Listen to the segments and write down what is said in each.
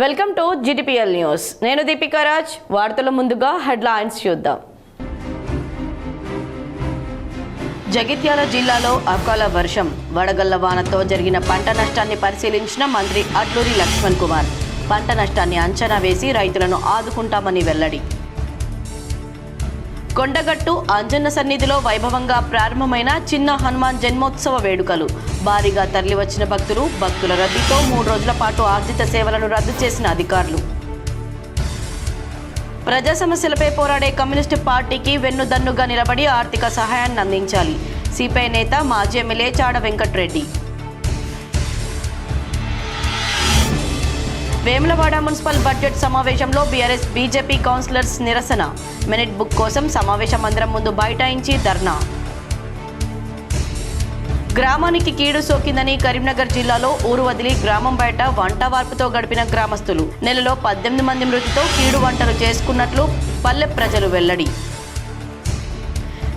Welcome to GTPL news. నేను దీపికా రాజ్. వార్తల ముందుగా హెడ్లైన్స్ చూద్దాం. జగిత్యాల జిల్లాలో అకాల వర్షం, వడగళ్ల వానతో జరిగిన పంట నష్టాన్ని పరిశీలించిన మంత్రి అడ్లూరి లక్ష్మణ్ కుమార్. పంట నష్టాన్ని అంచనా వేసి రైతులను ఆదుకుంటామని వెల్లడి. కొండగట్టు అంజన్న సన్నిధిలో వైభవంగా ప్రారంభమైన చిన్న హనుమాన్ జన్మోత్సవ వేడుకలు. భారీగా తరలివచ్చిన భక్తుల రద్దీతో 3 రోజుల పాటు ఆర్జిత సేవలను రద్దు చేసిన అధికారులు. ప్రజా సమస్యలపై పోరాడే కమ్యూనిస్టు పార్టీకి వెన్నుదన్నుగా నిలబడి ఆర్థిక సహాయాన్ని అందించాలి. సిపిఐ నేత మాజీ MLA Chada Venkatreddy. Vemulawada municipal budget సమావేశంలో బీఆర్ఎస్ బీజేపీ కౌన్సిలర్స్ నిరసన. మినిట్ బుక్ కోసం సమావేశ మందిరం ముందు బైఠాయించి ధర్నా. గ్రామానికి కీడు సోకిందని కరీంనగర్ జిల్లాలో ఊరు వదిలి గ్రామం బయట వంట వార్పుతో గడిపిన గ్రామస్తులు. నెలలో 18 మంది మృతితో కీడు వంటలు చేసుకున్నట్లు పల్లె ప్రజలు వెల్లడి.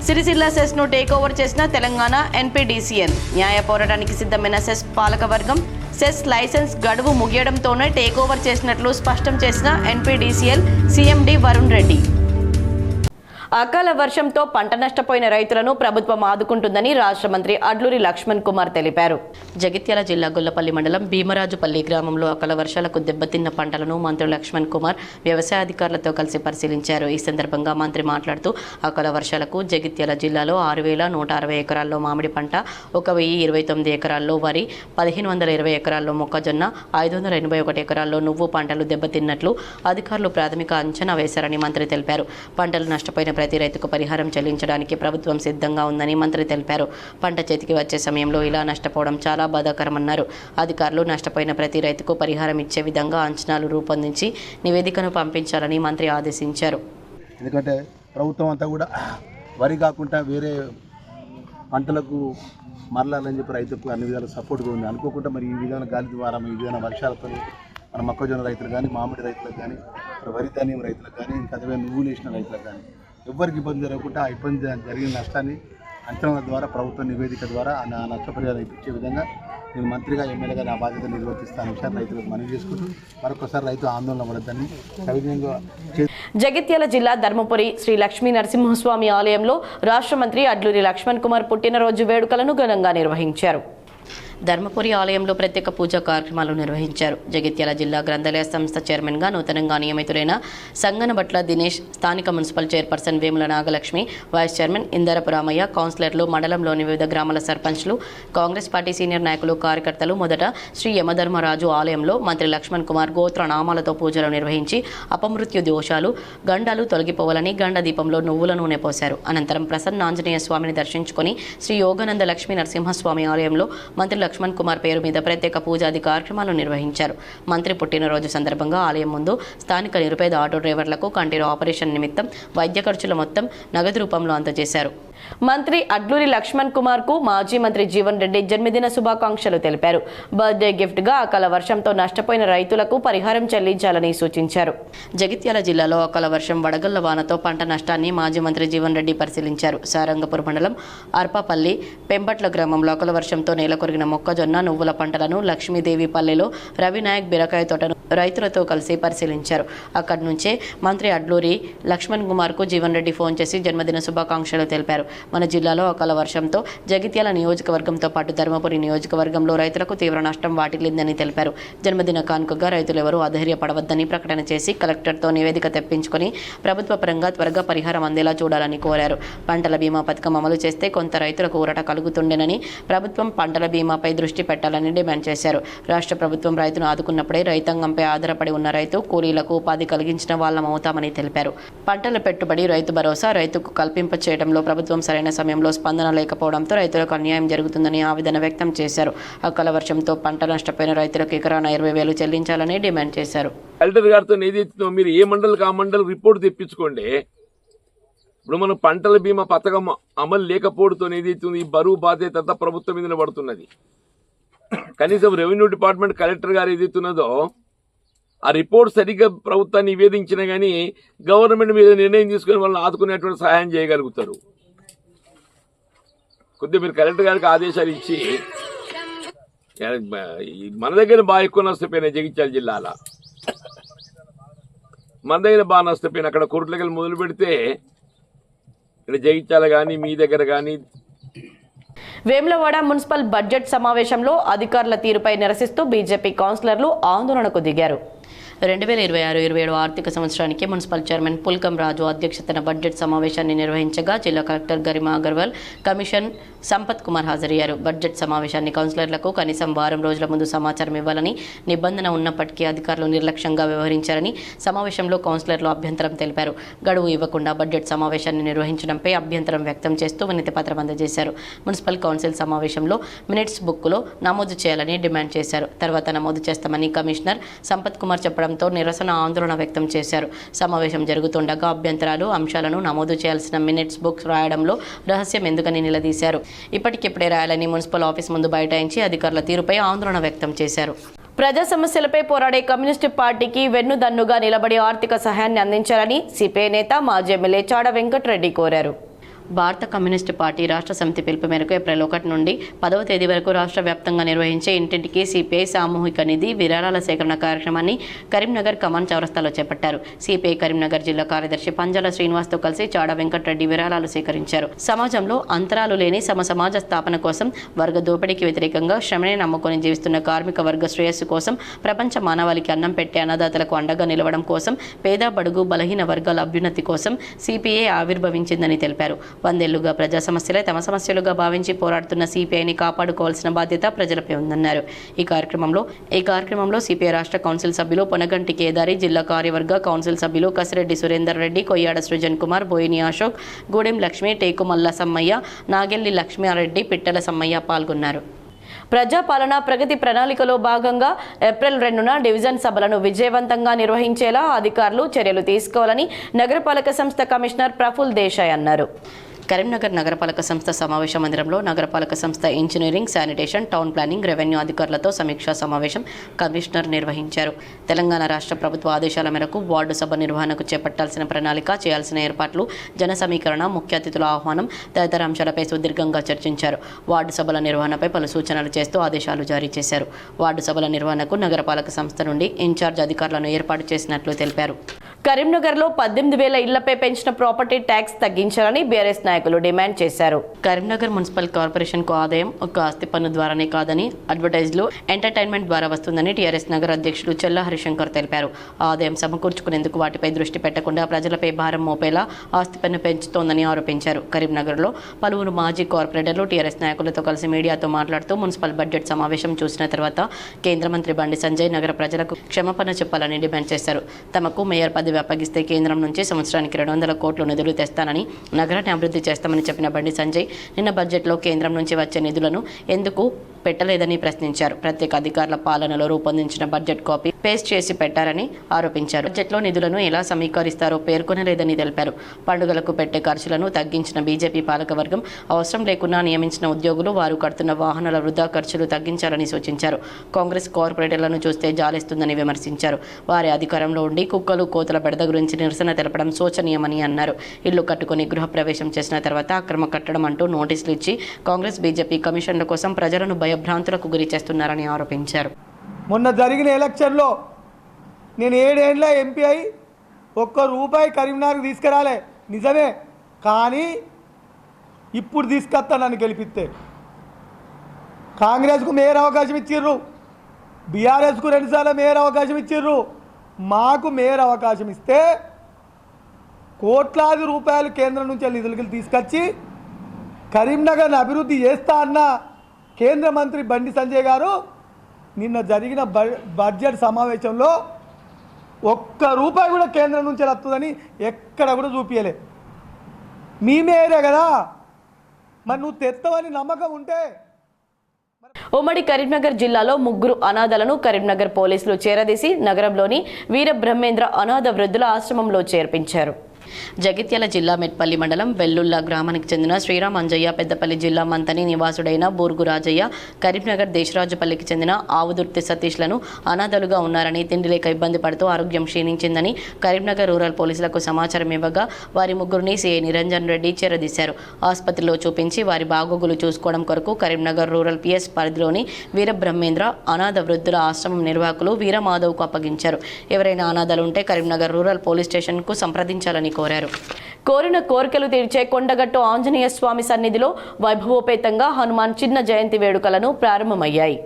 సిరిసిల్ల సెస్ను టేకోవర్ చేసిన తెలంగాణ NPDCL. న్యాయ పోరాటానికి సిద్ధమైన సెస్ పాలకవర్గం సెస్ లైసెన్స్ గడువు ముగియడంతోనే టేకోవర్ చేసినట్లు స్పష్టం చేసిన NPDCL CMD వరుణ్ రెడ్డి. అకాల వర్షంతో పంట నష్టపోయిన రైతులను ప్రభుత్వం ఆదుకుంటుందని రాష్ట్ర మంత్రి అడ్లూరి లక్ష్మణ్ కుమార్ తెలిపారు. జగిత్యాల జిల్లా గొల్లపల్లి మండలం భీమరాజుపల్లి గ్రామంలో అకాల వర్షాలకు దెబ్బతిన్న పంటలను మంత్రి లక్ష్మణ్ కుమార్ వ్యవసాయ అధికారులతో కలిసి పరిశీలించారు. ఈ సందర్భంగా మంత్రి మాట్లాడుతూ అకాల వర్షాలకు జగిత్యాల జిల్లాలో 6,160 ఎకరాల్లో మామిడి పంట, 1,029 ఎకరాల్లో వరి, 1,520 ఎకరాల్లో మొక్కజొన్న, 581 ఎకరాల్లో నువ్వు పంటలు దెబ్బతిన్నట్లు అధికారులు ప్రాథమిక అంచనా వేశారని మంత్రి తెలిపారు. పంటలు నష్టపోయిన ప్రతి రైతుకు పరిహారం చెల్లించడానికి ప్రభుత్వం సిద్ధంగా ఉందని మంత్రి తెలిపారు. పంట చేతికి వచ్చే సమయంలో ఇలా నష్టపోవడం చాలా బాధాకరమన్నారు. అధికారులు నష్టపోయిన ప్రతి రైతుకు పరిహారం ఇచ్చే విధంగా అంచనాలు రూపొందించి నివేదికను పంపించాలని మంత్రి ఆదేశించారు. ఎందుకంటే ప్రభుత్వం అంతా కూడా వరి కాకుండా వేరే పంటలకు మరలాలని చెప్పి రైతులకు అన్ని విధాలు సపోర్ట్గా ఉంది. అనుకోకుండా మరి ఈ విధంగా గాలి ద్వారా ఈ విధంగా వర్షాలతో మన మొక్కజొన్న రైతులు కానీ, మామిడి రైతులకు కానీ, వరి ధాన్యం రైతులకు కానీ, ఇంకా అదే నువ్వులు వేసిన రైతులకు కానీ ఎవరికి ఇబ్బంది జరగకుండా ఆ ఇబ్బంది జరిగిన నష్టాన్ని అంచనాల ద్వారా ప్రభుత్వ నివేదిక ద్వారా ఆ నష్టపరిహారం ఇప్పించే విధంగా నేను మంత్రిగా ఎమ్మెల్యేగా నా బాధ్యత నిర్వర్తిస్తాను విషయాన్ని రైతులకు మనవి చేసుకుంటూ మరొకసారి రైతు ఆందోళన పడద్దని సవిధంగా. జగిత్యాల జిల్లా ధర్మపురి శ్రీ లక్ష్మీ నరసింహస్వామి ఆలయంలో రాష్ట్ర మంత్రి అడ్లూరి లక్ష్మణ్ కుమార్ పుట్టినరోజు వేడుకలను ఘనంగా నిర్వహించారు. ధర్మపురి ఆలయంలో ప్రత్యేక పూజా కార్యక్రమాలు నిర్వహించారు. జగిత్యాల జిల్లా గ్రంథాలయ సంస్థ చైర్మన్గా నూతనంగా నియమితులైన సంగనబట్ల దినేష్, స్థానిక municipal chairperson Vemula Nagalakshmi, vice chairman Indarapu Ramaiah, కౌన్సిలర్లు, మండలంలోని వివిధ గ్రామాల సర్పంచ్లు, కాంగ్రెస్ పార్టీ సీనియర్ నాయకులు, కార్యకర్తలు మొదట శ్రీ యమధర్మరాజు ఆలయంలో మంత్రి లక్ష్మణ్ కుమార్ గోత్ర నామాలతో పూజలు నిర్వహించి అపమృత్యు దోషాలు, గండాలు తొలగిపోవాలని గండ దీపంలో నువ్వుల నూనె పోశారు. అనంతరం ప్రసన్నాంజనేయ స్వామిని దర్శించుకుని శ్రీ యోగానంద లక్ష్మీ నరసింహస్వామి ఆలయంలో మంత్రి లక్ష్మణ్ కుమార్ పేరు మీద ప్రత్యేక పూజాది కార్యక్రమాలు నిర్వహించారు. మంత్రి పుట్టినరోజు సందర్భంగా ఆలయం ముందు స్థానిక నిరుపేద ఆటో డ్రైవర్లకు కంటి ఆపరేషన్ నిమిత్తం వైద్య ఖర్చుల మొత్తం నగదు రూపంలో అందజేశారు. మంత్రి అడ్లూరి లక్ష్మణ్ కుమార్ కు మాజీ మంత్రి జీవన్ రెడ్డి జన్మదిన శుభాకాంక్షలు తెలిపారు. బర్త్డే గిఫ్ట్ గా అకాల వర్షంతో నష్టపోయిన రైతులకు పరిహారం చెల్లించాలని సూచించారు. జగిత్యాల జిల్లాలో అకాల వర్షం, వడగళ్ల వానతో పంట నష్టాన్ని మాజీ మంత్రి జీవన్ రెడ్డి పరిశీలించారు. సారంగపూర్ మండలం అర్పాపల్లి పెంపట్ల గ్రామంలో అకాల వర్షంతో నేలకొరిగిన మొక్కజొన్న, నువ్వుల పంటలను లక్ష్మీదేవి పల్లెలో రవినాయక్ బీరకాయ తోటను రైతులతో కలిసి పరిశీలించారు. అక్కడి నుంచే మంత్రి అడ్లూరి లక్ష్మణ్ కుమార్ కు జీవన్ రెడ్డి ఫోన్ చేసి జన్మదిన శుభాకాంక్షలు తెలిపారు. మన జిల్లాలో అకాల వర్షంతో జగిత్యాల నియోజకవర్గంతో పాటు ధర్మపురి నియోజకవర్గంలో రైతులకు తీవ్ర నష్టం వాటిల్లిందని తెలిపారు. జన్మదిన కానుకగా రైతులెవరూ అధైర్యపడవద్దని ప్రకటన చేసి కలెక్టర్తో నివేదిక తెప్పించుకొని ప్రభుత్వ పరంగా త్వరగా పరిహారం అందేలా చూడాలని కోరారు. పంటల బీమా పథకం అమలు చేస్తే కొంత రైతులకు ఊరట కలుగుతుండేనని, ప్రభుత్వం పంటల బీమాపై దృష్టి పెట్టాలని డిమాండ్ చేశారు. రాష్ట్ర ప్రభుత్వం రైతును ఆదుకున్నప్పుడే రైతాంగంపై ఆధారపడి ఉన్న రైతు కూలీలకు ఉపాధి కలిగించిన వాళ్ళమవుతామని తెలిపారు. పంటల పెట్టుబడి, రైతు భరోసా రైతుకు కల్పింప చేయడంలో ప్రభుత్వం సరైన సమయంలో స్పందన లేకపోవడంతో రైతులకు అన్యాయం జరుగుతుందని ఆవేదన వ్యక్తం చేశారు. అకాల వర్షంతో పంట నష్టపోయిన రైతులకు ఎకరాన 20,000 చెల్లించాలని డిమాండ్ చేశారు. కలెక్టర్ గారితో ఏదైతే మీరు ఏ మండలికి ఆ మండలి రిపోర్ట్ తెప్పించుకోండి. ఇప్పుడు మనం పంటల బీమా పథకం అమలు లేకపోవడంతో ఏదైతే ఈ బరువు బాధ్యత అంతా ప్రభుత్వం మీద పడుతున్నది. కనీసం రెవెన్యూ డిపార్ట్మెంట్ కలెక్టర్ గారు ఏదైతున్నదో ఆ రిపోర్ట్ సరిగ్గా ప్రభుత్వాన్ని నివేదించినా కానీ గవర్నమెంట్ మీద నిర్ణయం తీసుకుని వాళ్ళని ఆదుకునేటువంటి సహాయం చేయగలుగుతారు. కొద్దిగా మీరు కలెక్టర్ గారికి ఆదేశాలు ఇచ్చి మన దగ్గర బాగా ఎక్కువ నష్టపోయినాయి జగిత్యాల జిల్లాలో. మందైన బాగా నష్టపోయిన అక్కడ కొరట్లకెళ్ళి మొదలు పెడితే ఇక్కడ జగిత్యాల కానీ మీ దగ్గర కానీ. వేములవాడ మున్సిపల్ బడ్జెట్ సమావేశంలో అధికారుల తీరుపై నిరసిస్తూ బీజేపీ కౌన్సిలర్లు ఆందోళనకు దిగారు. 2026-27 ఆర్థిక సంవత్సరానికి మున్సిపల్ చైర్మన్ పుల్కం రాజు అధ్యక్షతన బడ్జెట్ సమావేశాన్ని నిర్వహించగా జిల్లా కలెక్టర్ గరిమా అగర్వాల్, కమిషన్ సంపత్ కుమార్ హాజరయ్యారు. బడ్జెట్ సమావేశాన్ని కౌన్సిలర్లకు కనీసం వారం రోజుల ముందు సమాచారం ఇవ్వాలని నిబంధన ఉన్నప్పటికీ అధికారులు నిర్లక్ష్యంగా వ్యవహరించారని సమావేశంలో కౌన్సిలర్లు అభ్యంతరం తెలిపారు. గడువు ఇవ్వకుండా బడ్జెట్ సమావేశాన్ని నిర్వహించడంపై అభ్యంతరం వ్యక్తం చేస్తూ వినతి పత్రం అందజేశారు. మున్సిపల్ కౌన్సిల్ సమావేశంలో మినిట్స్ బుక్లో నమోదు చేయాలని డిమాండ్ చేశారు. తర్వాత నమోదు చేస్తామని కమిషనర్ సంపత్ కుమార్ చెప్పడంతో నిరసన ఆందోళన వ్యక్తం చేశారు. సమావేశం జరుగుతుండగా అభ్యంతరాలు, అంశాలను నమోదు చేయాల్సిన మినిట్స్ బుక్ రాయడంలో రహస్యం ఎందుకని నిలదీశారు. ఇప్పటికిప్పుడే రాయాలని మున్సిపల్ ఆఫీస్ ముందు బైఠాయించి అధికారుల తీరుపై ఆందోళన వ్యక్తం చేశారు. ప్రజా సమస్యలపై పోరాడే కమ్యూనిస్టు పార్టీకి వెన్నుదన్నుగా నిలబడి ఆర్థిక సహాయాన్ని అందించాలని సిపిఐ నేత మాజీ ఎమ్మెల్యే చాడ వెంకటరెడ్డి కోరారు. భారత కమ్యూనిస్టు పార్టీ రాష్ట్ర సమితి పిలుపు మేరకు ఏప్రిల్ 1 నుండి 10వ తేదీ వరకు రాష్ట్ర వ్యాప్తంగా నిర్వహించే ఇంటింటికి సిపిఐ సామూహిక నిధి విరాళాల సేకరణ కార్యక్రమాన్ని కరీంనగర్ కమాన్ చౌరస్తాలో చేపట్టారు. సిపిఐ కరీంనగర్ జిల్లా కార్యదర్శి పంజాల శ్రీనివాస్తో కలిసి చాడ వెంకటరెడ్డి విరాళాలు సేకరించారు. సమాజంలో అంతరాలు లేని సమాజ స్థాపన కోసం, వర్గ దోపిడీకి వ్యతిరేకంగా, శ్రమనే నమ్ముకొని జీవిస్తున్న కార్మిక వర్గ శ్రేయస్సు కోసం, ప్రపంచ మానవాళికి అన్నం పెట్టే అన్నదాతలకు అండగా నిలవడం కోసం, పేద బడుగు బలహీన వర్గాల అభ్యున్నతి కోసం సిపిఐ ఆవిర్భవించిందని తెలిపారు. 100 ఏళ్లుగా ప్రజా సమస్యలే తమ సమస్యలుగా భావించి పోరాడుతున్న సిపిఐని కాపాడుకోవాల్సిన బాధ్యత ప్రజలపై ఉందన్నారు. ఈ కార్యక్రమంలో సిపిఐ రాష్ట్ర కౌన్సిల్ సభ్యులు పొనగంటి కేదారి, జిల్లా కార్యవర్గ కౌన్సిల్ సభ్యులు కసిరెడ్డి సురేందర్ రెడ్డి, కొయ్యాడ సృజన్ కుమార్, బోయిని అశోక్, గూడెం లక్ష్మి, టేకుమల్ల సమ్మయ్య, నాగెల్లి లక్ష్మారెడ్డి, పిట్టల సమ్మయ్య పాల్గొన్నారు. ప్రజాపాలన ప్రగతి ప్రణాళికలో భాగంగా ఏప్రిల్ 2న డివిజన్ సభలను విజయవంతంగా నిర్వహించేలా అధికారులు చర్యలు తీసుకోవాలని నగరపాలక సంస్థ కమిషనర్ ప్రఫుల్ దేశాయ్ అన్నారు. కరీంనగర్ నగరపాలక సంస్థ సమావేశ మందిరంలో నగరపాలక సంస్థ engineering, sanitation, town planning, revenue అధికారులతో సమీక్షా సమావేశం కమిషనర్ నిర్వహించారు. తెలంగాణ రాష్ట్ర ప్రభుత్వ ఆదేశాల మేరకు వార్డు సభ నిర్వహణకు చేపట్టాల్సిన ప్రణాళిక, చేయాల్సిన ఏర్పాట్లు, జన సమీకరణ, ముఖ్య అతిథుల ఆహ్వానం తదితర అంశాలపై సుదీర్ఘంగా చర్చించారు. వార్డు సభల నిర్వహణపై పలు సూచనలు చేస్తూ ఆదేశాలు జారీ చేశారు. వార్డు సభల నిర్వహణకు నగరపాలక సంస్థ నుండి ఇన్ఛార్జ్ అధికారులను ఏర్పాటు చేసినట్లు తెలిపారు. కరీంనగర్లో 18,000 ఇళ్లపై పెంచిన ప్రాపర్టీ ట్యాక్స్ తగ్గించాలని బీఆర్ఎస్ నాయకులు డిమాండ్ చేశారు. కరీంనగర్ మున్సిపల్ కార్పొరేషన్కు ఆదాయం ఒక్క ఆస్తి పన్ను ద్వారానే కాదని, అడ్వర్టైజ్లు, ఎంటర్టైన్మెంట్ ద్వారా వస్తుందని టీఆర్ఎస్ నగర అధ్యక్షులు చెల్లా హరిశంకర్ తెలిపారు. ఆదాయం సమకూర్చుకునేందుకు వాటిపై దృష్టి పెట్టకుండా ప్రజలపై భారం మోపేలా ఆస్తి పన్ను పెంచుతోందని ఆరోపించారు. కరీంనగర్లో పలువురు మాజీ కార్పొరేటర్లు టీఆర్ఎస్ నాయకులతో కలిసి మీడియాతో మాట్లాడుతూ మున్సిపల్ బడ్జెట్ సమావేశం చూసిన తర్వాత కేంద్ర మంత్రి బండి సంజయ్ నగర ప్రజలకు క్షమాపణ చెప్పాలని డిమాండ్ చేశారు. తమకు మేయర్ పదవి అప్పగిస్తే కేంద్రం నుంచి సంవత్సరానికి 200 కోట్ల నిధులు తెస్తానని, నగరాన్ని అభివృద్ధి చేస్తామని చెప్పిన బండి సంజయ్ నిన్న బడ్జెట్లో కేంద్రం నుంచి వచ్చే నిధులను ఎందుకు పెట్టలేదని ప్రశ్నించారు. ప్రత్యేక అధికారుల పాలనలో రూపొందించిన బడ్జెట్ కాపీ పేస్ట్ చేసి పెట్టారని ఆరోపించారు. బడ్జెట్లో నిధులను ఎలా సమీకరిస్తారో పేర్కొనలేదని తెలిపారు. పండుగలకు పెట్టే ఖర్చులను తగ్గించిన బీజేపీ పాలకవర్గం అవసరం లేకున్నా నియమించిన ఉద్యోగులు వారు కడుతున్న వాహనాల వృధా ఖర్చులు తగ్గించాలని సూచించారు. కాంగ్రెస్ కార్పొరేటర్లను చూస్తే జాలేస్తుందని విమర్శించారు. వారి అధికారంలో ఉండి కుక్కలు, కోతల బెడద గురించి నిరసన తెలపడం శోచనీయమని అన్నారు. ఇల్లు కట్టుకుని గృహప్రవేశం చేసిన తర్వాత అక్రమ కట్టడం అంటూ నోటీసులు ఇచ్చి కాంగ్రెస్, బీజేపీ కమిషన్ల కోసం ప్రజలను భయభ్రాంతులకు గురి చేస్తున్నారని ఆరోపించారు. మొన్న జరిగిన ఎలక్షన్లో నేను 7 ఏళ్ళ ఎంపీ అయి ₹1 కరీంనగర్కి తీసుకురాలే, నిజమే. కానీ ఇప్పుడు తీసుకొస్తా నన్ను గెలిపిస్తే. కాంగ్రెస్కు మేయర్ అవకాశం ఇచ్చిర్రు, బీఆర్ఎస్కు 2 సార్లు మేయర్ అవకాశం ఇచ్చిర్రు. మాకు మేయర్ అవకాశం ఇస్తే కోట్లాది రూపాయలు కేంద్రం నుంచి నిధులకి తీసుకొచ్చి కరీంనగర్ని అభివృద్ధి చేస్తా అన్న కేంద్ర మంత్రి బండి సంజయ్ గారు నిన్న జరిగిన బడ్జెట్ సమావేశంలో ₹1 కూడా కేంద్రం నుంచి వస్తుందని ఎక్కడ కూడా చూపించలే. మీ మేయరే కదా, మరి నువ్వు తెత్తవని నమ్మకం ఉంటే. ఉమ్మడి కరీంనగర్ జిల్లాలో 3 అనాథలను కరీంనగర్ పోలీసులు చేరదీసి నగరంలోని వీర బ్రహ్మేంద్ర అనాథ వృద్ధుల ఆశ్రమంలో చేర్పించారు. జగిత్యాల జిల్లా మెట్పల్లి మండలం వెల్లుల్లా గ్రామానికి చెందిన శ్రీరామ్ అంజయ్య పెద్దపల్లి జిల్లా మంతని నివాసుడైన బూర్గు రాజయ్య కరీంనగర్ దేశరాజుపల్లికి చెందిన ఆవుదుర్తి సతీష్లను అనాథలుగా ఉన్నారని తిండి లేక ఇబ్బంది పడుతూ ఆరోగ్యం క్షీణించిందని కరీంనగర్ రూరల్ పోలీసులకు సమాచారం ఇవ్వగా వారి ముగ్గురిని సిఐ నిరంజన్ రెడ్డి చేరదీశారు. ఆసుపత్రిలో చూపించి వారి బాగోగులు చూసుకోవడం కొరకు కరీంనగర్ రూరల్ పిఎస్ పరిధిలోని వీరబ్రహ్మేంద్ర అనాథ వృద్ధుల ఆశ్రమం నిర్వాహకులు వీరమాధవ్కు అప్పగించారు. ఎవరైనా అనాథలు ఉంటే కరీంనగర్ రూరల్ పోలీస్ స్టేషన్కు సంప్రదించాలని కోరారు. కోరిన కోరికలు తీర్చే కొండగట్టు ఆంజనేయ స్వామి సన్నిధిలో వైభవోపేతంగా హనుమాన్ చిన్న జయంతి వేడుకలను ప్రారంభమయ్యాయి.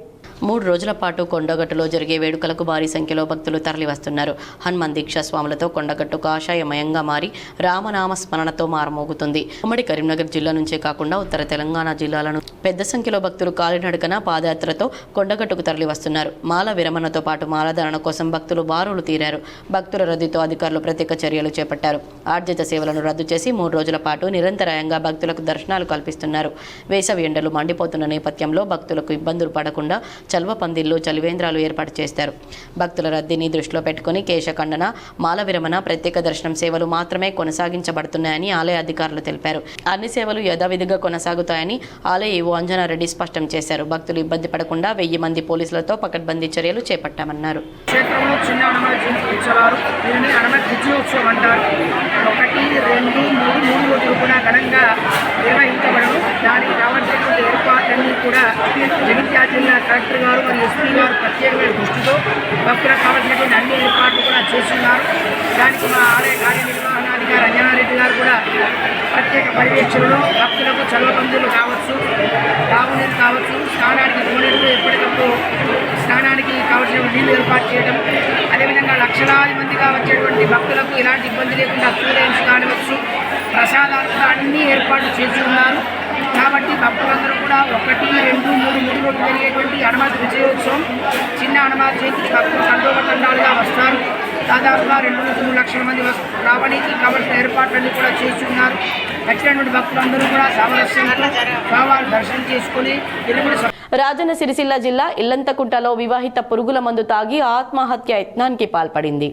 3 రోజుల పాటు కొండగట్టులో జరిగే వేడుకలకు భారీ సంఖ్యలో భక్తులు తరలివస్తున్నారు. హనుమాన్ దీక్షా స్వాములతో కొండగట్టు కాషాయమయంగా మారి రామనామ స్మరణతో మారమోగుతుంది. ఉమ్మడి కరీంనగర్ జిల్లా నుంచే కాకుండా ఉత్తర తెలంగాణ జిల్లాలను పెద్ద సంఖ్యలో భక్తులు కాలినడకన పాదయాత్రతో కొండగట్టుకు తరలివస్తున్నారు. మాల విరమణతో పాటు మాలధారణ కోసం భక్తులు బారులు తీరారు. భక్తుల రద్దీతో అధికారులు ప్రత్యేక చర్యలు చేపట్టారు. ఆర్జిత సేవలను రద్దు చేసి 3 రోజుల పాటు నిరంతరాయంగా భక్తులకు దర్శనాలు కల్పిస్తున్నారు. వేసవి ఎండలు మండిపోతున్న నేపథ్యంలో భక్తులకు ఇబ్బందులు పడకుండా చల్వ పందిళ్లు చలివేంద్రాలు ఏర్పాటు చేస్తారు. భక్తుల రద్దీని దృష్టిలో పెట్టుకుని కేశఖండన మాల విరమణ ప్రత్యేక దర్శనం సేవలు మాత్రమే కొనసాగించబడుతున్నాయని ఆలయ అధికారులు తెలిపారు. అన్ని సేవలు యథావిధిగా కొనసాగుతాయని ఆలయ ఈవో అంజనారెడ్డి స్పష్టం చేశారు. భక్తులు ఇబ్బంది పడకుండా 1000 మంది పోలీసులతో పకడ్బందీ చర్యలు చేపట్టామన్నారు. క్షేత్రంలో చిన్న హనుమాన్ జయంతి ఉత్సవాలు దీనిని హనుమాన్ విజయోత్సవం అంటారు. 1, 2, 3 రోజులు కూడా ఘనంగా నిర్వహించబడను. దానికి కావాల్సినటువంటి ఏర్పాట్లన్నీ కూడా జగిత్యాల జిల్లా కలెక్టర్ గారు మరియు ఎస్పీ గారు ప్రత్యేకమైన దృష్టితో భక్తులకు కావాల్సినటువంటి అన్ని ఏర్పాట్లు కూడా చేస్తున్నారు. దానికి మా ఆలయ కార్యనిర్వహణాధికారి అంజనారెడ్డి గారు కూడా ప్రత్యేక పర్యవేక్షణలో భక్తులకు చల్లబందులు కావచ్చు, తాగునీరు కావచ్చు, స్నానానికి కోనేరు ఎప్పటికప్పుడు స్నానానికి కావాల్సిన నీళ్లు ఏర్పాటు చేయడం, అదేవిధంగా లక్షలాది మందిగా వచ్చేటువంటి భక్తులకు ఎలాంటి ఇబ్బంది లేకుండా కూలెన్స్ కానివచ్చు, ప్రసాదాలు అన్నీ ఏర్పాటు చేసి ఉన్నారు. కాబట్టి భక్తులందరూ కూడా 1, 2, 3 రోజులు జరిగేటువంటి హనుమాన్ విజయోత్సవం చిన్న హనుమాన్ జయంతికి భక్తులు తండోపతండాలుగా వస్తారు. దాదాపుగా 2-3 లక్షల మంది రావడానికి కావాల్సిన ఏర్పాట్లన్నీ కూడా చేస్తున్నారు. వచ్చినటువంటి భక్తులందరూ కూడా సామరస్యంగా స్వామివారి దర్శనం చేసుకుని రాజన్న సిరిసిల్ల జిల్లా ఇల్లంతకుంటలో వివాహిత పురుగుల మందు తాగి ఆత్మహత్య యత్నానికి పాల్పడింది.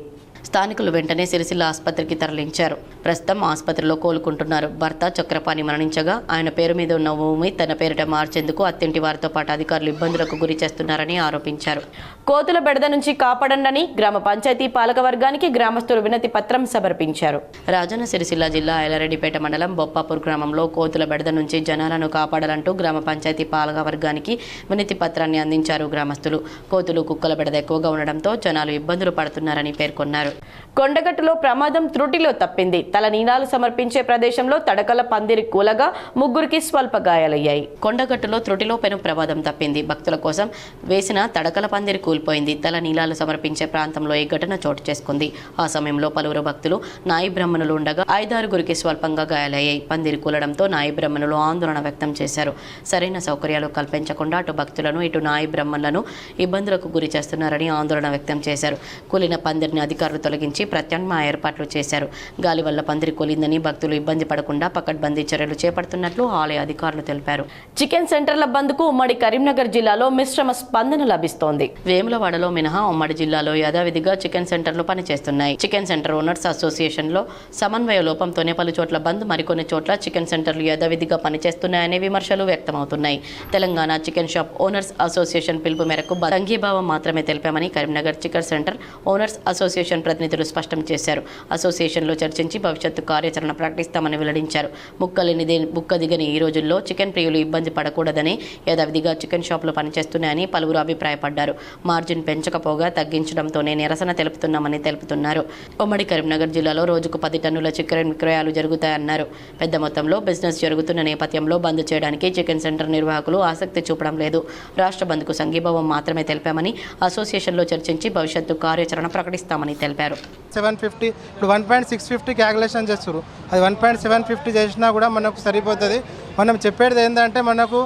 స్థానికులు వెంటనే సిరిసిల్ల ఆసుపత్రికి తరలించారు. ప్రస్తుతం ఆసుపత్రిలో కోలుకుంటున్నారు. భర్త చక్రపాణి మరణించగా ఆయన పేరు మీద ఉన్న భూమి తన పేరిట మార్చేందుకు అత్తింటి వారితో పాటు అధికారులు ఇబ్బందులకు గురి చేస్తున్నారని ఆరోపించారు. కోతుల బెడద నుంచి కాపాడండని గ్రామ పంచాయతీ పాలక వర్గానికి గ్రామస్తులు వినతి పత్రం సమర్పించారు. రాజన్న సిరిసిల్ల జిల్లా ఐలరెడ్డిపేట మండలం బొప్పాపూర్ గ్రామంలో కోతుల బెడద నుంచి జనాలను కాపాడాలంటూ గ్రామ పంచాయతీ పాలక వర్గానికి వినతి పత్రాన్ని అందించారు గ్రామస్తులు. కోతులు కుక్కల బెడద ఎక్కువగా ఉండడంతో జనాలు ఇబ్బందులు పడుతున్నారని పేర్కొన్నారు. కొండగట్టులో ప్రమాదం త్రుటిలో తప్పింది. తల నీలాలు సమర్పించే ప్రదేశంలో తడకల పందిరి కూలగా 3కి స్వల్ప గాయాలయ్యాయి. కొండగట్టులో త్రుటిలో పెను ప్రమాదం తప్పింది. భక్తుల కోసం వేసిన తడకల పందిరి కూలిపోయింది. తల నీలాలు సమర్పించే ప్రాంతంలో ఈ ఘటన చోటు చేసుకుంది. ఆ సమయంలో పలువురు భక్తులు నాయి బ్రహ్మణులు ఉండగా 5-6 స్వల్పంగా గాయాలయ్యాయి. పందిరి కూలడంతో నాయి బ్రహ్మణులు ఆందోళన వ్యక్తం చేశారు. సరైన సౌకర్యాలు కల్పించకుండా అటు భక్తులను ఇటు నాయి బ్రహ్మణులను ఇబ్బందులకు గురి చేస్తున్నారని ఆందోళన వ్యక్తం చేశారు. కూలిన పందిరిని అధికారులు తొలగించి ప్రత్యామ్నాయ ఏర్పాట్లు చేశారు. గాలి వల్ల పందిరి కూలిందని భక్తులు ఇబ్బంది పడకుండా పకడ్బందీ చర్యలు చేపడుతున్నట్లు ఆలయ అధికారులు తెలిపారు. చికెన్ సెంటర్ల బంద్కు ఉమ్మడి కరీంనగర్ జిల్లాలో మిశ్రమ స్పందన లభిస్తోంది. వేములవాడలో మినహా ఉమ్మడి జిల్లాలో యథావిధిగా చికెన్ సెంటర్లు పనిచేస్తున్నాయి. చికెన్ సెంటర్ ఓనర్స్ అసోసియేషన్ లో సమన్వయ లోపంతోనే పలు చోట్ల బంద్, మరికొన్ని చోట్ల చికెన్ సెంటర్లు యథావిధిగా పనిచేస్తున్నాయనే విమర్శలు వ్యక్తమవుతున్నాయి. Telangana chicken shop owners association పిలుపు మేరకు సంఘీభావం మాత్రమే తెలిపామని Karimnagar chicken center owners association ప్రతినిధులు స్పష్టం చేశారు. అసోసియేషన్లో చర్చించి భవిష్యత్తు కార్యాచరణ ప్రకటిస్తామని వెల్లడించారు. ముక్క దిగని ఈ రోజుల్లో చికెన్ ప్రియులు ఇబ్బంది పడకూడదని యథావిధిగా చికెన్ షాపులు పనిచేస్తున్నాయని పలువురు అభిప్రాయపడ్డారు. మార్జిన్ పెంచకపోగా తగ్గించడంతోనే నిరసన తెలుపుతున్నామని తెలుపుతున్నారు. ఉమ్మడి కరీంనగర్ జిల్లాలో రోజుకు 10 టన్నుల చికెన్ విక్రయాలు జరుగుతాయన్నారు. పెద్ద మొత్తంలో బిజినెస్ జరుగుతున్న నేపథ్యంలో బంద్ చేయడానికి చికెన్ సెంటర్ నిర్వాహకులు ఆసక్తి చూపడం లేదు. రాష్ట్ర బంద్కు సంఘీభావం మాత్రమే తెలిపామని అసోసియేషన్లో చర్చించి భవిష్యత్తు కార్యాచరణ ప్రకటిస్తామని తెలిపారు. 750 ఇప్పుడు 1.650 క్యాల్కులేషన్ చేస్తారు. అది 1.750 చేసినా కూడా మనకు సరిపోతుంది. మనం చెప్పేది ఏంటంటే మనకు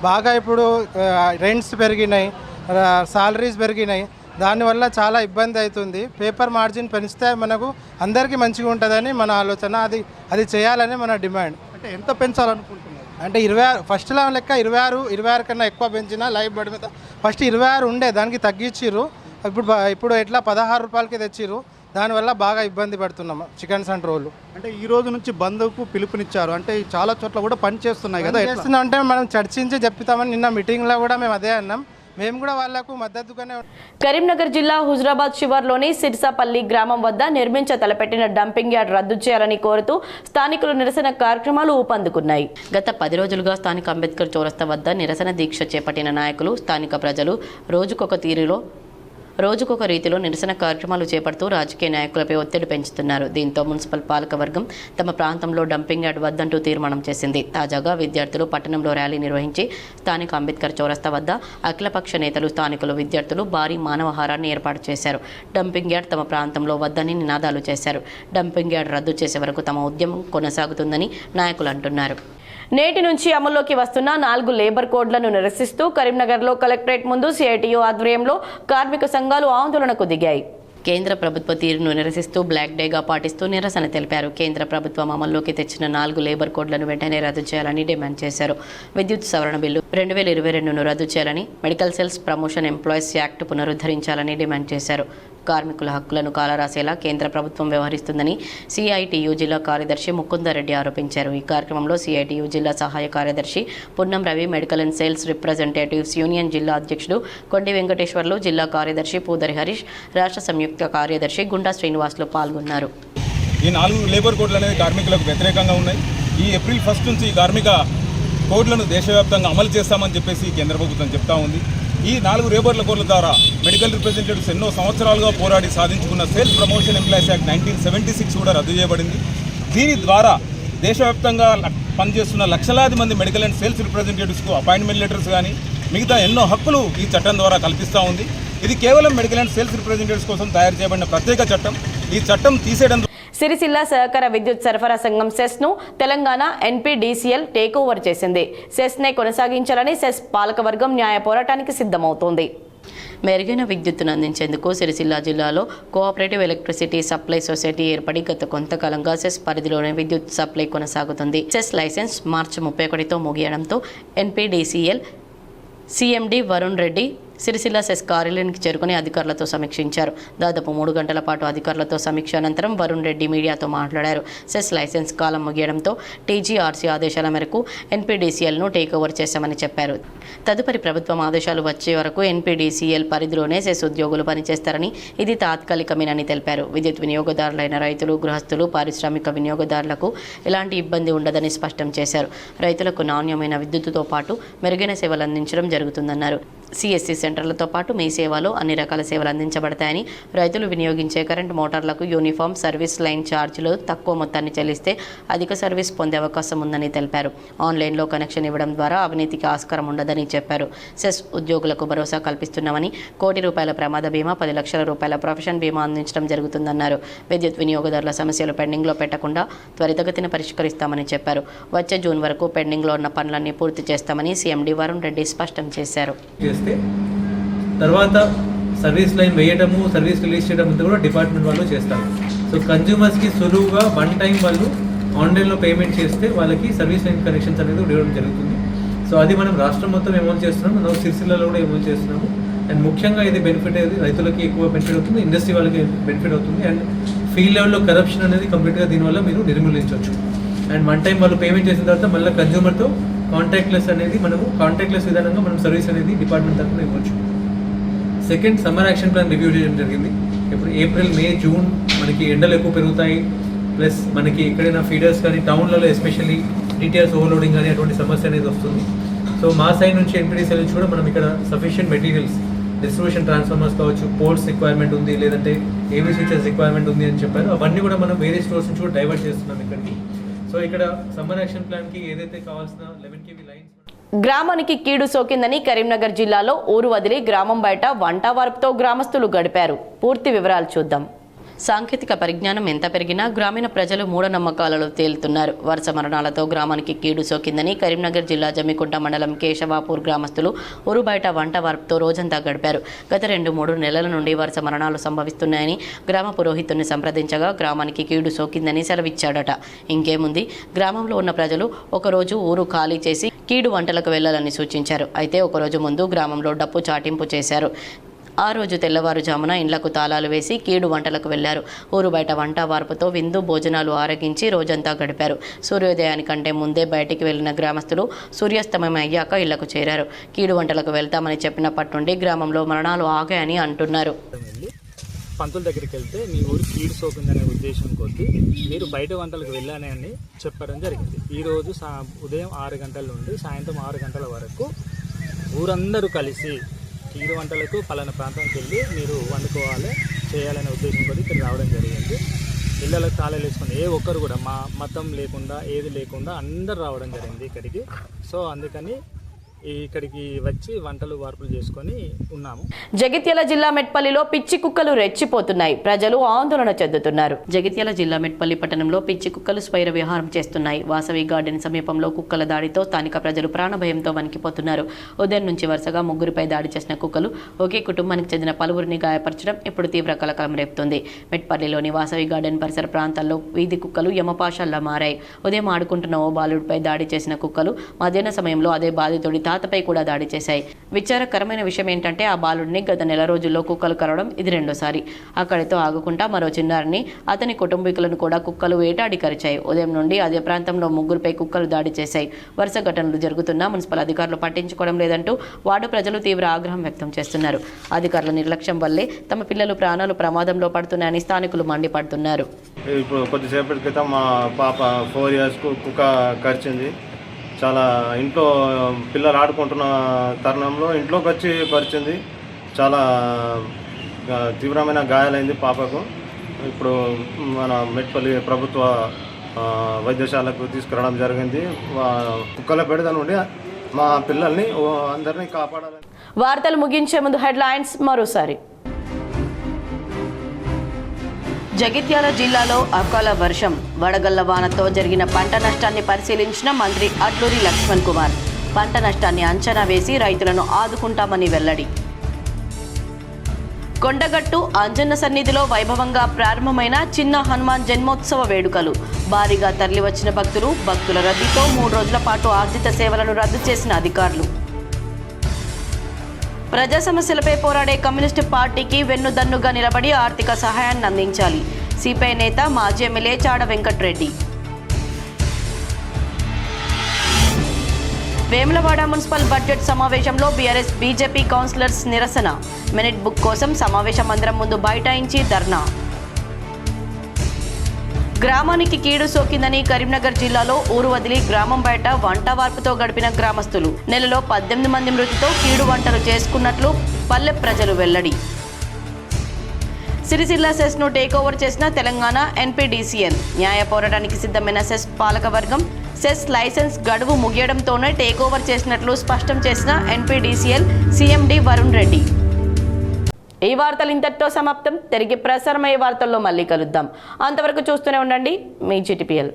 బాగా ఇప్పుడు రెంట్స్ పెరిగినాయి, సాలరీస్ పెరిగినాయి. దానివల్ల చాలా ఇబ్బంది అవుతుంది. పేపర్ మార్జిన్ పెంచితే మనకు అందరికీ మంచిగా ఉంటుందని మన ఆలోచన. అది చేయాలని మన డిమాండ్. అంటే ఎంత పెంచాలనుకుంటున్నారు? అంటే 26 ఫస్ట్లో లెక్క 26 కన్నా ఎక్కువ పెంచినా లైఫ్ బడి మీద ఫస్ట్ 26 ఉండే, దానికి తగ్గించిర్రు. ఇప్పుడు ఎట్లా 16 రూపాయలకి తెచ్చిర్రు. దానివల్ల బాగా ఇబ్బంది పడుతున్నాం చికెన్ సెంటర్ వాళ్ళు. అంటే ఈ రోజు నుంచి బంద్కు పిలుపునిచ్చారు, అంటే చాలా చోట్ల కూడా పని చేస్తున్నాయి కదా, ఎట్లా? చేస్తున్నాం అంటే మనం చర్చించి చెప్తామని నిన్న మీటింగ్లో కూడా మేము అదే అన్నాం. మేము కూడా వాళ్లకు మద్దతుగానే. కరీంనగర్ జిల్లా హుజరాబాద్ శివార్లోని సిరిసాపల్లి గ్రామం వద్ద నిర్మించ తలపెట్టిన డంపింగ్ యార్డ్ రద్దు చేయాలని కోరుతూ స్థానికులు నిరసన కార్యక్రమాలు ఊపందుకున్నాయి. గత 10 రోజులుగా స్థానిక అంబేద్కర్ చౌరస్తా వద్ద నిరసన దీక్ష చేపట్టిన నాయకులు, స్థానిక ప్రజలు రోజుకొక రీతిలో నిరసన కార్యక్రమాలు చేపడుతూ రాజకీయ నాయకులపై ఒత్తిడి పెంచుతున్నారు. దీంతో మున్సిపల్ పాలకవర్గం తమ ప్రాంతంలో డంపింగ్ యార్డ్ వద్దంటూ తీర్మానం చేసింది. తాజాగా విద్యార్థులు పట్టణంలో ర్యాలీ నిర్వహించి స్థానిక అంబేద్కర్ చౌరస్తా వద్ద అఖిలపక్ష నేతలు, స్థానికులు, విద్యార్థులు భారీ మానవహారాన్ని ఏర్పాటు చేశారు. డంపింగ్ యార్డ్ తమ ప్రాంతంలో వద్దని నినాదాలు చేశారు. డంపింగ్ యార్డ్ రద్దు చేసే వరకు తమ ఉద్యమం కొనసాగుతుందని నాయకులు అంటున్నారు. నేటి నుంచి అమల్లోకి వస్తున్న 4 లేబర్ కోడ్లను నిరసిస్తూ కరీంనగర్లో కలెక్టరేట్ ముందు సిఐటియు ఆధ్వర్యంలో కార్మిక సంఘాలు ఆందోళనకు దిగాయి. కేంద్ర ప్రభుత్వ తీరును నిరసిస్తూ బ్లాక్ డేగా పాటిస్తూ నిరసన తెలిపారు. కేంద్ర ప్రభుత్వం అమల్లోకి తెచ్చిన 4 లేబర్ కోడ్లను వెంటనే రద్దు చేయాలని డిమాండ్ చేశారు. విద్యుత్ సవరణ బిల్లు 2022ను రద్దు చేయాలని, medical sales promotion employees act పునరుద్ధరించాలని డిమాండ్ చేశారు. కార్మికుల హక్కులను కాలరాసేలా కేంద్ర ప్రభుత్వం వ్యవహరిస్తుందని సిఐటియు జిల్లా కార్యదర్శి ముకుందరెడ్డి ఆరోపించారు. ఈ కార్యక్రమంలో సిఐటియు జిల్లా సహాయ కార్యదర్శి Punnam Ravi, medical and sales representatives union జిల్లా అధ్యక్షుడు కొండి వెంకటేశ్వర్లు, జిల్లా కార్యదర్శి పూదరి హరీష్, రాష్ట్ర సంయుక్త కార్యదర్శి గుండా శ్రీనివాసులు పాల్గొన్నారు. ఈ 4 లేబర్ కోడ్లు అనేది కార్మికులకు వ్యతిరేకంగా ఉన్నాయి. ఈ ఏప్రిల్ 1 నుంచి ఈ కార్మిక కోడ్లను దేశవ్యాప్తంగా అమలు చేస్తామని చెప్పేసి కేంద్ర ప్రభుత్వం చెప్తా ఉంది. ఈ 4 లేబర్ల కోడ్ల ద్వారా మెడికల్ రిప్రజెంటేటివ్స్ ఎన్నో సంవత్సరాలుగా పోరాడి సాధించుకున్న సేల్స్ ప్రమోషన్ ఎంప్లాయీస్ యాక్ట్ 1976 కూడా రద్దు చేయబడింది. దీని ద్వారా దేశవ్యాప్తంగా పనిచేస్తున్న లక్షలాది మంది మెడికల్ అండ్ సేల్స్ రిప్రజెంటేటివ్స్కు అపాయింట్మెంట్ లెటర్స్ కానీ మిగతా ఎన్నో హక్కులు ఈ చట్టం ద్వారా కల్పిస్తూ ఉంది. ఇది కేవలం మెడికల్ అండ్ సేల్స్ రిప్రజెంటేటివ్స్ కోసం తయారు చేయబడిన ప్రత్యేక చట్టం. ఈ చట్టం తీసేయడం సిరిసిల్ల సహకార విద్యుత్ సరఫరా సంఘం సెస్ను తెలంగాణ ఎన్పీడీసీఎల్ టేక్ ఓవర్ చేసింది. సెస్నే కొనసాగించాలని సెస్ పాలకవర్గం న్యాయ పోరాటానికి సిద్ధమవుతోంది. మెరుగైన విద్యుత్తును అందించేందుకు సిరిసిల్ల జిల్లాలో కోఆపరేటివ్ ఎలక్ట్రిసిటీ సప్లై సొసైటీ ఏర్పడి గత కొంతకాలంగా సెస్ పరిధిలోనే విద్యుత్ సప్లై కొనసాగుతుంది. సెస్ లైసెన్స్ మార్చి 31తో ముగియడంతో ఎన్పీడీసీఎల్ సీఎండీ వరుణ్ రెడ్డి సిరిసిల్ల సెస్ కార్యాలయానికి చేరుకుని అధికారులతో సమీక్షించారు. దాదాపు 3 గంటల పాటు అధికారులతో సమీక్ష అనంతరం వరుణ్ రెడ్డి మీడియాతో మాట్లాడారు. సెస్ లైసెన్స్ కాలం ముగియడంతో టీజీఆర్సీ ఆదేశాల మేరకు ఎన్పీడీసీఎల్ను టేక్ ఓవర్ చేశామని చెప్పారు. తదుపరి ప్రభుత్వం ఆదేశాలు వచ్చే వరకు ఎన్పీడీసీఎల్ పరిధిలోనే సెస్ ఉద్యోగులు పనిచేస్తారని, ఇది తాత్కాలికమేనని తెలిపారు. విద్యుత్ వినియోగదారులైన రైతులు, గృహస్థులు, పారిశ్రామిక వినియోగదారులకు ఎలాంటి ఇబ్బంది ఉండదని స్పష్టం చేశారు. రైతులకు నాణ్యమైన విద్యుత్తుతో పాటు మెరుగైన సేవలు అందించడం జరుగుతుందన్నారు. సిఎస్సి సెంటర్లతో పాటు మీ సేవలో అన్ని రకాల సేవలు అందించబడతాయని, రైతులు వినియోగించే కరెంటు మోటార్లకు యూనిఫామ్ సర్వీస్ లైన్ ఛార్జీలు తక్కువ మొత్తాన్ని చెల్లిస్తే అధిక సర్వీస్ పొందే అవకాశం ఉందని తెలిపారు. ఆన్లైన్లో కనెక్షన్ ఇవ్వడం ద్వారా అవినీతికి ఆస్కారం ఉండదని చెప్పారు. సెస్ ఉద్యోగులకు భరోసా కల్పిస్తున్నామని, ₹1 కోటి ప్రమాద బీమా, ₹10 లక్షల ప్రొఫెషన్ బీమా అందించడం జరుగుతుందన్నారు. విద్యుత్ వినియోగదారుల సమస్యలు పెండింగ్లో పెట్టకుండా త్వరితగతిన పరిష్కరిస్తామని చెప్పారు. వచ్చే జూన్ వరకు పెండింగ్లో ఉన్న పనులన్నీ పూర్తి చేస్తామని సీఎండీ వరుణ్ రెడ్డి స్పష్టం చేశారు. తర్వాత సర్వీస్ లైన్ వేయడము, సర్వీస్ రిలీజ్ చేయడం అంతా కూడా డిపార్ట్మెంట్ వాళ్ళు చేస్తారు. సో కన్జ్యూమర్స్కి సులువుగా వన్ టైం వాళ్ళు ఆన్లైన్లో పేమెంట్ చేస్తే వాళ్ళకి సర్వీస్ లైన్ కనెక్షన్స్ అనేది ఇవ్వడం జరుగుతుంది. సో అది మనం రాష్ట్రం మొత్తం అమలు చేస్తున్నాము, మనం సిరిసిల్లలో కూడా అమలు చేస్తున్నాము. అండ్ ముఖ్యంగా ఇది బెనిఫిట్ అనేది రైతులకి ఎక్కువ బెనిఫిట్ అవుతుంది, ఇండస్ట్రీ వాళ్ళకి బెనిఫిట్ అవుతుంది. అండ్ ఫీల్డ్ లెవెల్లో కరప్షన్ అనేది కంప్లీట్గా దీనివల్ల మీరు నిర్మూలించవచ్చు. అండ్ వన్ టైం వాళ్ళు పేమెంట్ చేసిన తర్వాత మళ్ళీ కన్జ్యూమర్తో కాంటాక్ట్లెస్ అనేది కాంటాక్ట్లెస్ విధానంగా మనం సర్వీస్ అనేది డిపార్ట్మెంట్ తరఫున ఇవ్వచ్చు. Second, summer action plan review చేయడం జరిగింది. ఇప్పుడు ఏప్రిల్, మే, జూన్ మనకి ఎండలు ఎక్కువ పెరుగుతాయి. ప్లస్ మనకి ఎక్కడైనా ఫీడర్స్ కానీ టౌన్లలో ఎస్పెషల్లీ డీటీఎస్ ఓవర్లోడింగ్ కానీ అటువంటి సమస్య అనేది వస్తుంది. సో మా సైడ్ నుంచి ఎన్పీడీసీఎల్ నుంచి కూడా మనం ఇక్కడ సఫిషియెంట్ మెటీరియల్స్, డిస్ట్రిబ్యూషన్ ట్రాన్స్ఫార్మర్స్ కావచ్చు, పోర్ట్స్ రిక్వైర్మెంట్ ఉంది, లేదంటే ఏవీ స్విచెస్ రిక్వైర్మెంట్ ఉంది అని చెప్పారు. అవన్నీ కూడా మనం వేరే స్టోర్స్ నుంచి కూడా డైవర్ట్ చేస్తున్నాం ఇక్కడికి. సో ఇక్కడ సమ్మర్ యాక్షన్ ప్లాన్కి ఏదైతే కావాల్సిన 11 kV లైన్స్. గ్రామానికి కీడు సోకిందని కరీంనగర్ జిల్లాలో ఊరు వదిలి గ్రామం బయట వంట వార్పుతో గ్రామస్తులు గడిపారు. పూర్తి వివరాలు చూద్దాం. సాంకేతిక పరిజ్ఞానం ఎంత పెరిగినా గ్రామీణ ప్రజలు మూఢనమ్మకాలలో తేలుతున్నారు. వరుస మరణాలతో గ్రామానికి కీడు సోకిందని కరీంనగర్ జిల్లా జమ్మికుంట మండలం కేశవాపూర్ గ్రామస్తులు ఊరు బయట వంట వార్పుతో రోజంతా గడిపారు. గత 2-3 నెలల నుండి వరుస మరణాలు సంభవిస్తున్నాయని గ్రామ పురోహితుడిని సంప్రదించగా గ్రామానికి కీడు సోకిందని సెలవిచ్చాడట. ఇంకేముంది, గ్రామంలో ఉన్న ప్రజలు ఒకరోజు ఊరు ఖాళీ చేసి కీడు వంటలకు వెళ్లాలని సూచించారు. అయితే ఒకరోజు ముందు గ్రామంలో డప్పు చాటింపు చేశారు. ఆ రోజు తెల్లవారుజామున ఇండ్లకు తాళాలు వేసి కీడు వంటలకు వెళ్లారు. ఊరు బయట వంట వార్పుతో విందు భోజనాలు ఆరగించి రోజంతా గడిపారు. సూర్యోదయానికంటే ముందే బయటికి వెళ్లిన గ్రామస్తులు సూర్యాస్తమయం అయ్యాక ఇళ్లకు చేరారు. కీడు వంటలకు వెళ్తామని చెప్పినప్పటి నుండి గ్రామంలో మరణాలు ఆగాయని అంటున్నారు. పంతుల దగ్గరికి వెళ్తే మీ ఊరు కీడు సోకిందనే ఉద్దేశం కొద్దీ మీరు బయట వంటలకు వెళ్ళానే అని చెప్పడం జరిగింది. ఈరోజు ఉదయం 6 గంటల నుండి సాయంత్రం 6 గంటల వరకు ఊరందరూ కలిసి కీడు వంటలకు పలానా ప్రాంతానికి వెళ్ళి మీరు వండుకోవాలి చేయాలనే ఉద్దేశం కొద్దీ ఇక్కడ రావడం జరిగింది. ఇళ్ళలకు తాళాలు వేసుకుని ఏ ఒక్కరు కూడా మా మతం లేకుండా ఏది లేకుండా అందరు రావడం జరిగింది ఇక్కడికి. సో అందుకని ఇక్కడికి వచ్చి వంటలు వార్పులు చేసుకొని ఉన్నాము. జగిత్యాల జిల్లా మెట్పల్లిలో పిచ్చి కుక్కలు రెచ్చిపోతున్నాయి. ప్రజలు ఆందోళన చెందుతున్నారు. జగిత్యాల జిల్లా మెట్పల్లి పట్టణంలో పిచ్చి కుక్కలు స్వైర విహారం చేస్తున్నాయి. వాసవి గార్డెన్ సమీపంలో కుక్కల దాడితో స్థానిక ప్రజలు ప్రాణభయంతో వణికిపోతున్నారు. ఉదయం నుంచి వరుసగా 3 దాడి చేసిన కుక్కలు ఒకే కుటుంబానికి చెందిన పలువురిని గాయపరచడం ఇప్పుడు తీవ్ర కలకలం రేపుతుంది. మెట్పల్లిలోని వాసవి గార్డెన్ పరిసర ప్రాంతాల్లో వీధి కుక్కలు యమపాశాల్లా మారాయి. ఉదయం ఆడుకుంటున్న ఓ బాలుడిపై దాడి చేసిన కుక్కలు మధ్యాహ్న సమయంలో అదే బాధితుడి తాతపై కూడా దాడి చేశాయి. విచారకరమైన విషయం ఏంటంటే ఆ బాలుడిని గత నెల రోజుల్లో కుక్కలు కరవడం ఇది రెండోసారి. అక్కడితో ఆగకుండా మరో చిన్నారిని అతని కుటుంబీకులను కూడా కుక్కలు వేటాడి కరిచాయి. ఉదయం నుండి అదే ప్రాంతంలో 3పై కుక్కలు దాడి చేశాయి. వరుస ఘటనలు జరుగుతున్నా మున్సిపల్ అధికారులు పట్టించుకోవడం లేదంటూ వార్డు ప్రజలు తీవ్ర ఆగ్రహం వ్యక్తం చేస్తున్నారు. అధికారుల నిర్లక్ష్యం వల్లే తమ పిల్లలు ప్రాణాలు ప్రమాదంలో పడుతున్నాయని స్థానికులు మండిపడుతున్నారు. ఇప్పుడు కొద్దిసేపటి క్రితం మా పాప 4 years కుక్క కరిచింది. చాలా ఇంట్లో పిల్లలు ఆడుకుంటున్న తరుణంలో ఇంట్లోకి వచ్చి పరిచింది. చాలా తీవ్రమైన గాయాలైంది పాపకు. ఇప్పుడు మన మెట్పల్లి ప్రభుత్వ వైద్యశాలకు తీసుకురావడం జరిగింది. కుక్కల బెడద నుండి మా పిల్లల్ని అందరినీ కాపాడాలని. వార్తలు ముగించే ముందు హెడ్లైన్స్ మరోసారి. జగిత్యాల జిల్లాలో అకాల వర్షం, వడగళ్ల వానతో జరిగిన పంట నష్టాన్ని పరిశీలించిన మంత్రి అడ్లూరి లక్ష్మణ్ కుమార్. పంట నష్టాన్ని అంచనా వేసి రైతులను ఆదుకుంటామని వెల్లడి. కొండగట్టు అంజన్న సన్నిధిలో వైభవంగా ప్రారంభమైన చిన్న హనుమాన్ జన్మోత్సవ వేడుకలు. భారీగా తరలివచ్చిన భక్తుల రద్దీతో 3 రోజుల పాటు ఆర్జిత సేవలను రద్దు చేసిన అధికారులు. ప్రజా సమస్యలపై పోరాడే కమ్యూనిస్టు పార్టీకి వెన్నుదన్నుగా నిలబడి ఆర్థిక సహాయాన్ని అందించాలి. సిపిఐ నేత మాజీ MLA Chada Venkatreddy. Vemulawada municipal budget సమావేశంలో బీఆర్ఎస్ బీజేపీ కౌన్సిలర్స్ నిరసన. మినిట్ బుక్ కోసం సమావేశ మందిరం ముందు బైఠాయించి ధర్నా. గ్రామానికి కీడు సోకిందని కరీంనగర్ జిల్లాలో ఊరు వదిలి గ్రామం బయట వంట వార్పుతో గడిపిన గ్రామస్తులు. నెలలో 18 మంది మృతితో కీడు వంటలు చేసుకున్నట్లు పల్లె ప్రజలు వెల్లడి. సిరిసిల్ల సెస్ ను టేక్ ఓవర్ చేసిన తెలంగాణ ఎన్పీడీసీఎల్. న్యాయ పోరాటానికి సిద్ధమైన సెస్ పాలకవర్గం సెస్ లైసెన్స్ గడువు ముగియడంతోనే టేక్ ఓవర్ చేసినట్లు స్పష్టం చేసిన ఎన్పీడీసీఎల్ సీఎండీ వరుణ్ రెడ్డి. ఈ వార్తలు ఇంతటితో సమాప్తం. తిరిగి ప్రసారమయ్యే వార్తల్లో మళ్ళీ కలుద్దాం. అంతవరకు చూస్తూనే ఉండండి మీ GTPL.